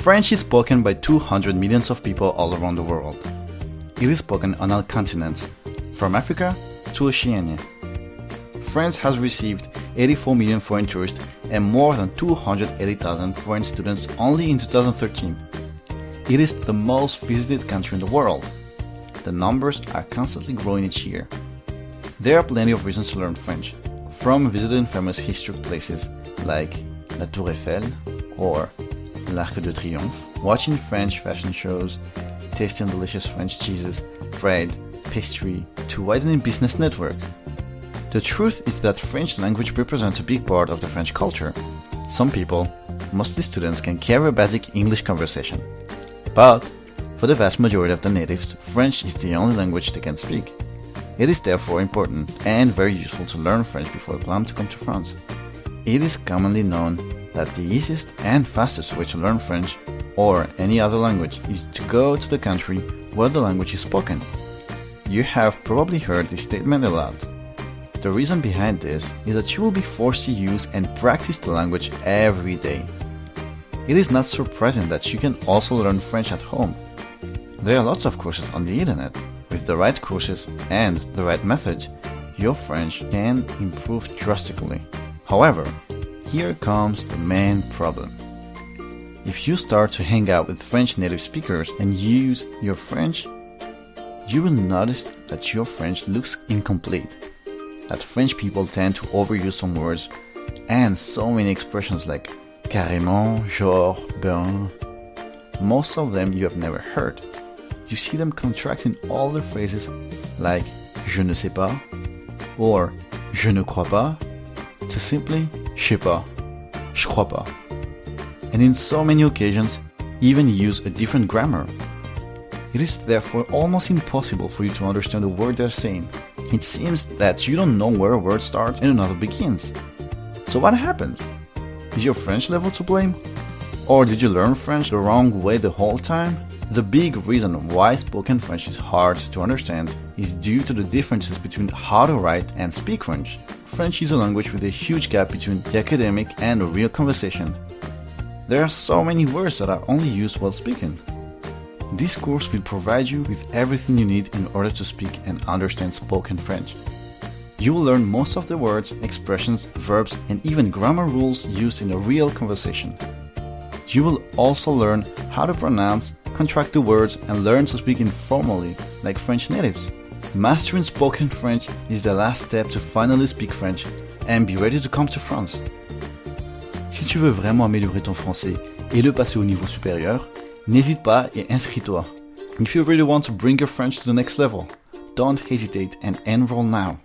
French is spoken by 200 million of people all around the world. It is spoken on all continents, from Africa to Oceania. France has received 84 million foreign tourists and more than 280,000 foreign students only in 2013. It is the most visited country in the world. The numbers are constantly growing each year. There are plenty of reasons to learn French, from visiting famous historic places like la Tour Eiffel or l'Arc de Triomphe, watching French fashion shows, tasting delicious French cheeses, bread, pastry, to widening business network. The truth is that French language represents a big part of the French culture. Some people, mostly students, can carry a basic English conversation. But, for the vast majority of the natives, French is the only language they can speak. It is therefore important and very useful to learn French before you plan to come to France. It is commonly known that the easiest and fastest way to learn French, or any other language, is to go to the country where the language is spoken. You have probably heard this statement a lot. The reason behind this is that you will be forced to use and practice the language every day. It is not surprising that you can also learn French at home. There are lots of courses on the internet. With the right courses and the right methods, your French can improve drastically. However, here comes the main problem. If you start to hang out with French native speakers and use your French, you will notice that your French looks incomplete. That French people tend to overuse some words and so many expressions like carrément, genre, ben. Most of them you have never heard. You see them contracting all the phrases like je ne sais pas or je ne crois pas to simply je sais pas, je crois pas. And in so many occasions, even use a different grammar. It is therefore almost impossible for you to understand the word they're saying. It seems that you don't know where a word starts and another begins. So what happens? Is your French level to blame? Or did you learn French the wrong way the whole time? The big reason why spoken French is hard to understand is due to the differences between how to write and speak French. French is a language with a huge gap between the academic and a real conversation. There are so many words that are only used while speaking. This course will provide you with everything you need in order to speak and understand spoken French. You will learn most of the words, expressions, verbs, and even grammar rules used in a real conversation. You will also learn how to pronounce, contract the words, and learn to speak informally, like French natives. Mastering spoken French is the last step to finally speak French and be ready to come to France. Si tu veux vraiment améliorer ton français et le passer au niveau supérieur, n'hésite pas et inscris-toi. If you really want to bring your French to the next level, don't hesitate and enroll now.